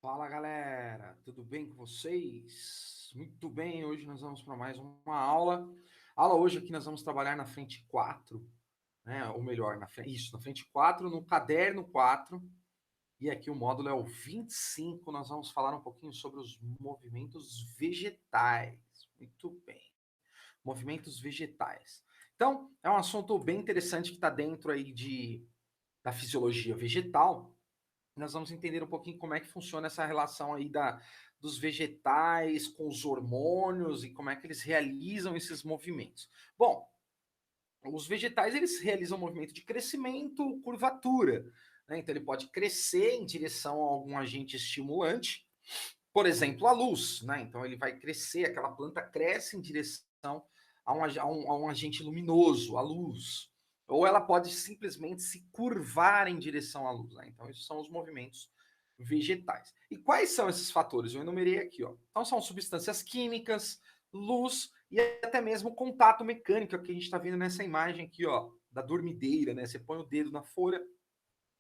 Fala galera, tudo bem com vocês? Muito bem, hoje nós vamos para mais uma aula. Aula hoje aqui nós vamos trabalhar na frente 4, né? Ou melhor, na frente 4, no caderno 4. E aqui o módulo é o 25. Nós vamos falar um pouquinho sobre os movimentos vegetais. Muito bem, movimentos vegetais. Então, é um assunto bem interessante que está dentro aí da fisiologia vegetal. Nós vamos entender um pouquinho como é que funciona essa relação aí dos vegetais com os hormônios e como é que eles realizam esses movimentos. Bom, os vegetais eles realizam um movimento de crescimento, curvatura, né? Então ele pode crescer em direção a algum agente estimulante, por exemplo, a luz, né? Então ele vai crescer, aquela planta cresce em direção a um agente luminoso, a luz. Ou ela pode simplesmente se curvar em direção à luz, né? Então, esses são os movimentos vegetais. E quais são esses fatores? Eu enumerei aqui, ó. Então, são substâncias químicas, luz e até mesmo contato mecânico, que a gente está vendo nessa imagem aqui, ó, da dormideira, né? Você põe o dedo na folha,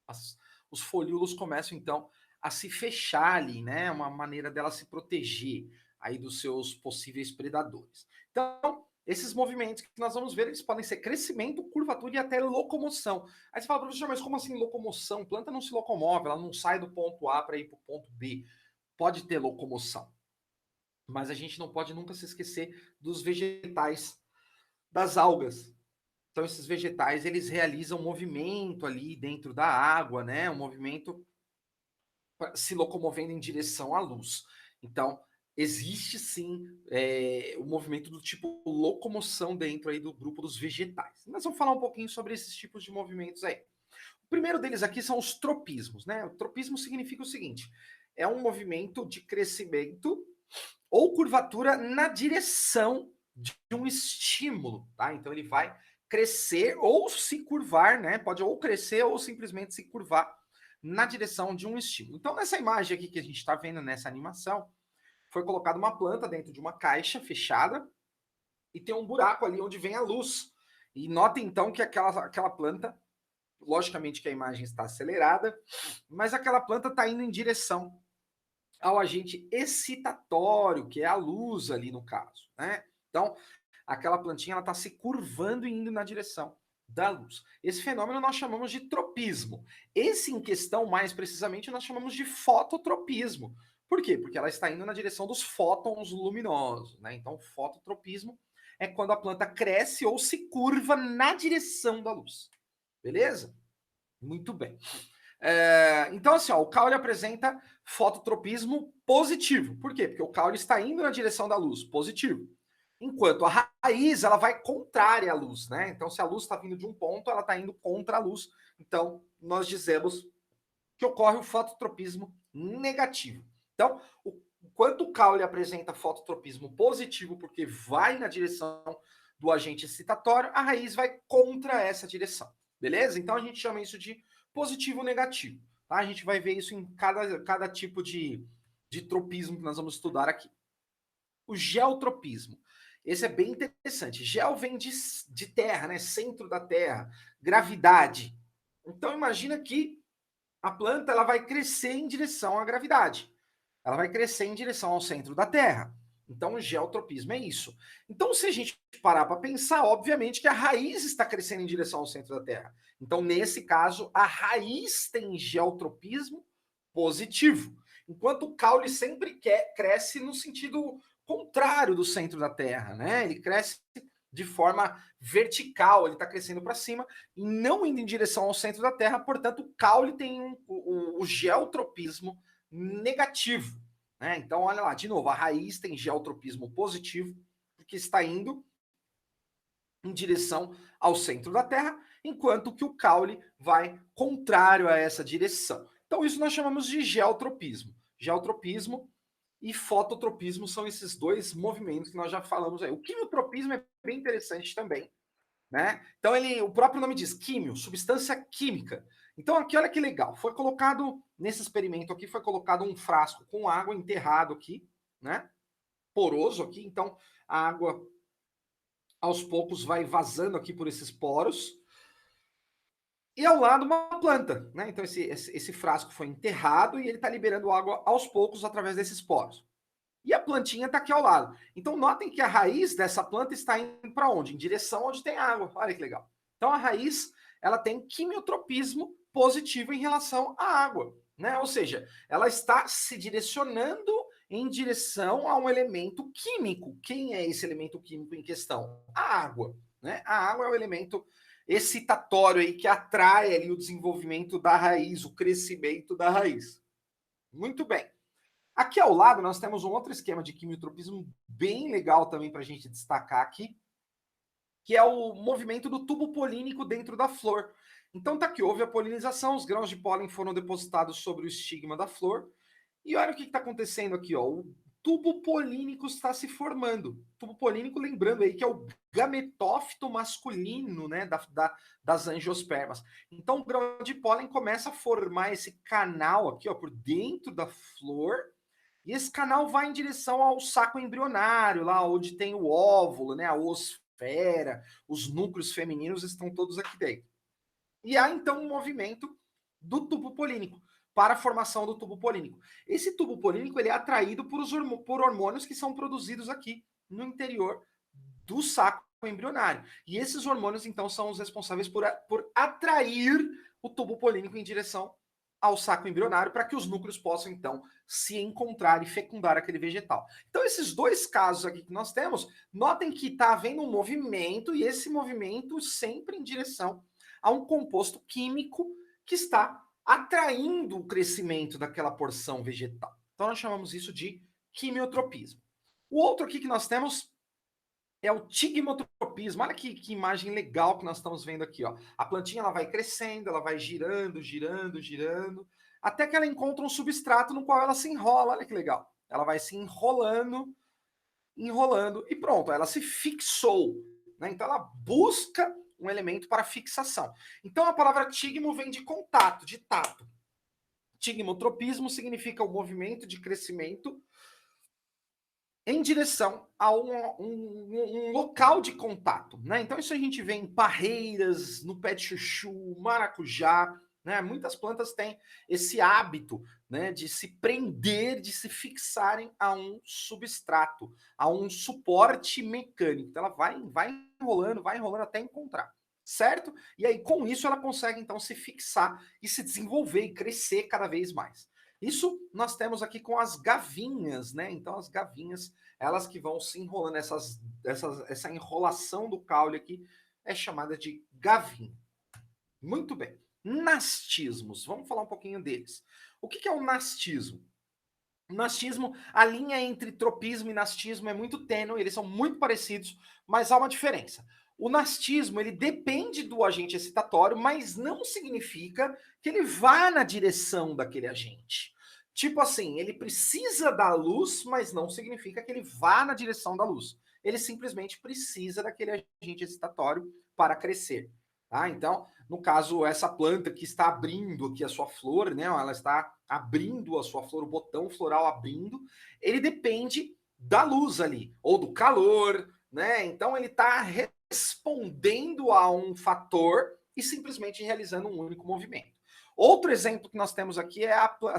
as, os folíolos começam então a se fechar ali, né? Uma maneira dela se proteger aí dos seus possíveis predadores. Então, esses movimentos que nós vamos ver, eles podem ser crescimento, curvatura e até locomoção. Aí você fala, professor, mas como assim locomoção? Planta não se locomove, ela não sai do ponto A para ir para o ponto B. Pode ter locomoção, mas a gente não pode nunca se esquecer dos vegetais, das algas. Então, esses vegetais, eles realizam movimento ali dentro da água, né? Um movimento se locomovendo em direção à luz. Então, existe sim o movimento do tipo locomoção dentro aí do grupo dos vegetais. Nós vamos falar um pouquinho sobre esses tipos de movimentos aí. O primeiro deles aqui são os tropismos, né? O tropismo significa o seguinte: é um movimento de crescimento ou curvatura na direção de um estímulo, tá? Então ele vai crescer ou se curvar, né? Pode ou crescer ou simplesmente se curvar na direção de um estímulo. Então, nessa imagem aqui que a gente está vendo nessa animação, foi colocada uma planta dentro de uma caixa fechada e tem um buraco ali onde vem a luz. E notem então que aquela planta, logicamente que a imagem está acelerada, mas aquela planta está indo em direção ao agente excitatório, que é a luz ali no caso, né? Então, aquela plantinha ela está se curvando e indo na direção da luz. Esse fenômeno nós chamamos de tropismo. Esse em questão, mais precisamente, nós chamamos de fototropismo. Por quê? Porque ela está indo na direção dos fótons luminosos, né? Então, fototropismo é quando a planta cresce ou se curva na direção da luz. Beleza? Muito bem. Então, assim, ó, o caule apresenta fototropismo positivo. Por quê? Porque o caule está indo na direção da luz, positivo. Enquanto a raiz, ela vai contrária à luz, né? Então, se a luz está vindo de um ponto, ela está indo contra a luz. Então, nós dizemos que ocorre o fototropismo negativo. Então, enquanto o caule apresenta fototropismo positivo, porque vai na direção do agente excitatório, a raiz vai contra essa direção. Beleza? Então, a gente chama isso de positivo ou negativo. Tá? A gente vai ver isso em cada tipo de tropismo que nós vamos estudar aqui. O geotropismo. Esse é bem interessante. Geo vem de terra, né? Centro da terra, gravidade. Então, imagina que a planta ela vai crescer em direção à gravidade. Ela vai crescer em direção ao centro da Terra. Então, o geotropismo é isso. Então, se a gente parar para pensar, obviamente que a raiz está crescendo em direção ao centro da Terra. Então, nesse caso, a raiz tem geotropismo positivo, enquanto o caule sempre cresce no sentido contrário do centro da Terra, né? Ele cresce de forma vertical, ele está crescendo para cima e não indo em direção ao centro da Terra, portanto, o caule tem o geotropismo negativo. Né? Então, olha lá, de novo, a raiz tem geotropismo positivo, porque está indo em direção ao centro da Terra, enquanto que o caule vai contrário a essa direção. Então, isso nós chamamos de geotropismo. Geotropismo e fototropismo são esses dois movimentos que nós já falamos aí. O quimiotropismo é bem interessante também, né? Então, o próprio nome diz químio, substância química. Então, aqui, olha que legal. Foi colocado, nesse experimento aqui, foi colocado um frasco com água enterrado aqui, né? Poroso aqui. Então, a água, aos poucos, vai vazando aqui por esses poros. e ao lado uma planta, né? Então esse frasco foi enterrado e ele está liberando água aos poucos através desses poros. E a plantinha está aqui ao lado. Então notem que a raiz dessa planta está indo para onde? Em direção onde tem água. Olha que legal. Então a raiz, ela tem quimiotropismo positivo em relação à água, né? Ou seja, ela está se direcionando em direção a um elemento químico. Quem é esse elemento químico em questão? A água, né? A água é o elemento excitatório aí que atrai ali o desenvolvimento da raiz, o crescimento da raiz. Muito bem. Aqui ao lado nós temos um outro esquema de quimiotropismo bem legal também para a gente destacar aqui, que é o movimento do tubo polínico dentro da flor. Então tá aqui, houve a polinização, os grãos de pólen foram depositados sobre o estigma da flor, e olha o que está acontecendo aqui, ó. O tubo polínico está se formando. O tubo polínico, lembrando aí que é o gametófito masculino, né, das angiospermas. Então o grão de pólen começa a formar esse canal aqui, ó, por dentro da flor, e esse canal vai em direção ao saco embrionário, lá onde tem o óvulo, né, a oosfera, os núcleos femininos estão todos aqui dentro. E há então um movimento do tubo polínico para a formação do tubo polínico. Esse tubo polínico ele é atraído por hormônios que são produzidos aqui no interior do saco embrionário. E esses hormônios, então, são os responsáveis por atrair o tubo polínico em direção ao saco embrionário para que os núcleos possam, então, se encontrar e fecundar aquele vegetal. Então, esses dois casos aqui que nós temos, notem que está havendo um movimento, e esse movimento sempre em direção a um composto químico que está atraindo o crescimento daquela porção vegetal. Então, nós chamamos isso de quimiotropismo. O outro aqui que nós temos é o tigmotropismo. Olha que imagem legal que nós estamos vendo aqui, ó. A plantinha ela vai crescendo, ela vai girando, girando, girando, até que ela encontra um substrato no qual ela se enrola. Olha que legal. Ela vai se enrolando, enrolando e pronto, ela se fixou, né? Então ela busca um elemento para fixação. Então a palavra tigmo vem de contato, de tato. Tigmotropismo significa o movimento de crescimento em direção a um local de contato, né? Então isso a gente vê em parreiras, no pé de chuchu, maracujá, né? Muitas plantas têm esse hábito, né, de se prender, de se fixarem a um substrato, a um suporte mecânico. Então ela vai enrolando até encontrar, certo? E aí com isso ela consegue então se fixar e se desenvolver e crescer cada vez mais. Isso nós temos aqui com as gavinhas, né? Então, as gavinhas, elas que vão se enrolando, essa enrolação do caule aqui é chamada de gavinha. Muito bem. Nastismos, vamos falar um pouquinho deles. O que é o nastismo? O nastismo, a linha entre tropismo e nastismo é muito tênue, eles são muito parecidos, mas há uma diferença. O nastismo, ele depende do agente excitatório, mas não significa que ele vá na direção daquele agente. Tipo assim, ele precisa da luz, mas não significa que ele vá na direção da luz. Ele simplesmente precisa daquele agente excitatório para crescer. Tá? Então, no caso, essa planta que está abrindo aqui a sua flor, né? Ela está abrindo a sua flor, o botão floral abrindo, ele depende da luz ali, ou do calor, né? Então ele está respondendo a um fator e simplesmente realizando um único movimento. Outro exemplo que nós temos aqui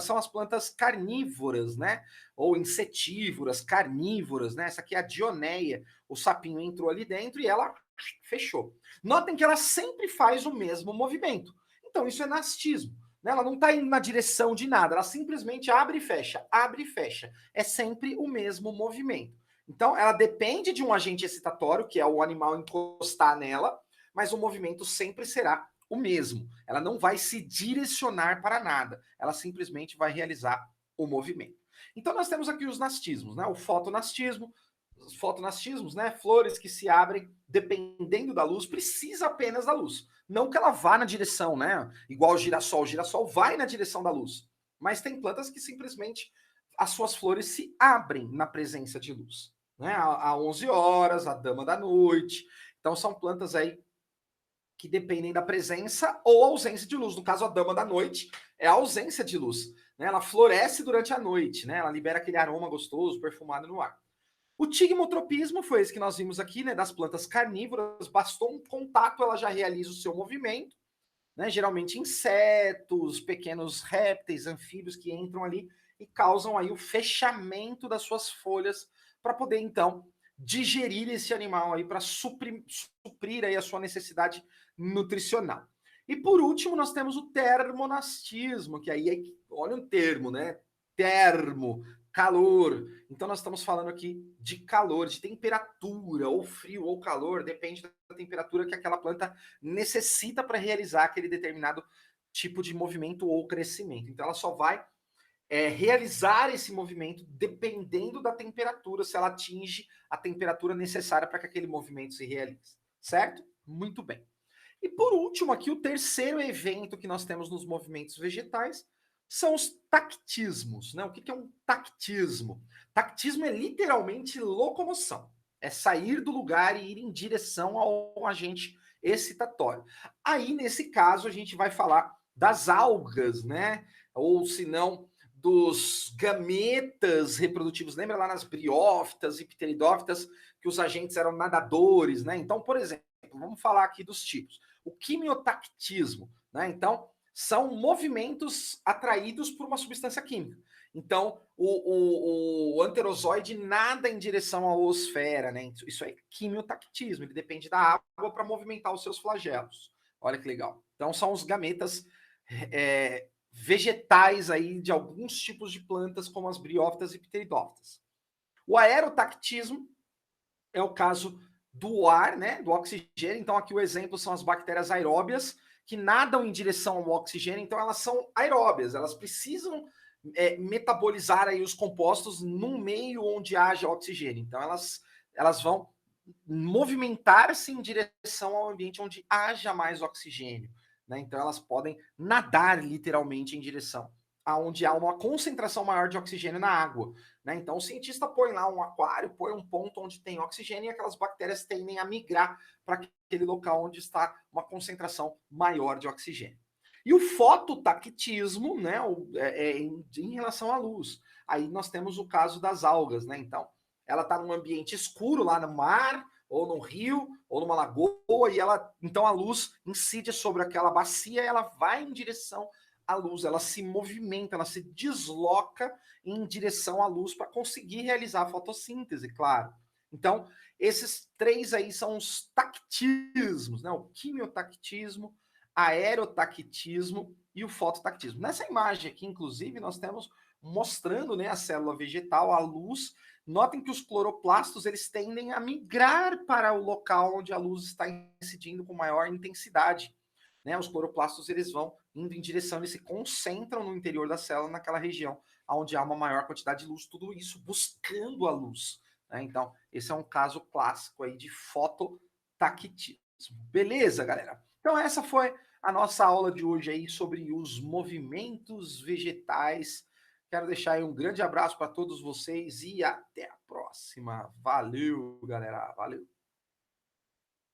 são as plantas carnívoras, né? Ou insetívoras, carnívoras, né? Essa aqui é a dioneia. O sapinho entrou ali dentro e ela fechou. Notem que ela sempre faz o mesmo movimento. Então isso é nastismo. Né? Ela não está indo na direção de nada, ela simplesmente abre e fecha, abre e fecha. É sempre o mesmo movimento. Então, ela depende de um agente excitatório, que é o animal encostar nela, mas o movimento sempre será o mesmo. Ela não vai se direcionar para nada, ela simplesmente vai realizar o movimento. Então, nós temos aqui os nastismos, né? O fotonastismo, os fotonastismos, né? Flores que se abrem dependendo da luz, precisa apenas da luz. Não que ela vá na direção, né? Igual o girassol vai na direção da luz. Mas tem plantas que simplesmente as suas flores se abrem na presença de luz. Né? A 11 horas, a dama da noite. Então são plantas aí que dependem da presença ou ausência de luz. No caso, a dama da noite é a ausência de luz. Né? Ela floresce durante a noite, né? Ela libera aquele aroma gostoso, perfumado no ar. O tigmotropismo foi esse que nós vimos aqui, né? Das plantas carnívoras, bastou um contato, ela já realiza o seu movimento. né? Geralmente insetos, pequenos répteis, anfíbios que entram ali e causam aí o fechamento das suas folhas para poder, então, digerir esse animal aí para suprir aí a sua necessidade nutricional. E por último, nós temos o termonastismo, que aí é, olha um termo, né? Termo, calor. Então nós estamos falando aqui de calor, de temperatura, ou frio ou calor, depende da temperatura que aquela planta necessita para realizar aquele determinado tipo de movimento ou crescimento. Então ela só vai realizar esse movimento dependendo da temperatura, se ela atinge a temperatura necessária para que aquele movimento se realize, certo? Muito bem. E por último, aqui o terceiro evento que nós temos nos movimentos vegetais são os tactismos, né? O que é um tactismo? Tactismo é literalmente locomoção, é sair do lugar e ir em direção ao agente excitatório. Aí, nesse caso, a gente vai falar das algas, né? Ou se não, dos gametas reprodutivos. Lembra lá nas briófitas e pteridófitas que os agentes eram nadadores, né? Então, por exemplo, vamos falar aqui dos tipos. O quimiotactismo, né? Então, são movimentos atraídos por uma substância química. Então, o anterozoide nada em direção à oosfera, né? Isso é quimiotactismo, ele depende da água para movimentar os seus flagelos. Olha que legal. Então, são os gametas vegetais aí de alguns tipos de plantas, como as briófitas e pteridófitas. O aerotactismo é o caso do ar, né, do oxigênio. Então, aqui o exemplo são as bactérias aeróbias, que nadam em direção ao oxigênio, então elas são aeróbias, elas precisam metabolizar aí os compostos num meio onde haja oxigênio. Então, elas vão movimentar-se em direção ao ambiente onde haja mais oxigênio. Né? Então, elas podem nadar literalmente em direção aonde há uma concentração maior de oxigênio na água. Né? Então, o cientista põe lá um aquário, põe um ponto onde tem oxigênio e aquelas bactérias tendem a migrar para aquele local onde está uma concentração maior de oxigênio. E o fototactismo, né, em relação à luz. Aí nós temos o caso das algas, né? Então, ela está num ambiente escuro lá no mar, ou no rio, ou numa lagoa, e então a luz incide sobre aquela bacia e ela vai em direção à luz, ela se movimenta, ela se desloca em direção à luz para conseguir realizar a fotossíntese, claro. Então, esses três aí são os tactismos, né? O quimiotactismo, aerotactismo e o fototactismo. Nessa imagem aqui, inclusive, nós temos mostrando, né, a célula vegetal, a luz. Notem que os cloroplastos eles tendem a migrar para o local onde a luz está incidindo com maior intensidade. Né? Os cloroplastos eles vão indo em direção, eles se concentram no interior da célula, naquela região onde há uma maior quantidade de luz, tudo isso buscando a luz. Né? Então, esse é um caso clássico aí de fototactismo. Beleza, galera? Então, essa foi a nossa aula de hoje aí sobre os movimentos vegetais. Quero deixar aí um grande abraço para todos vocês e até a próxima. Valeu, galera. Valeu.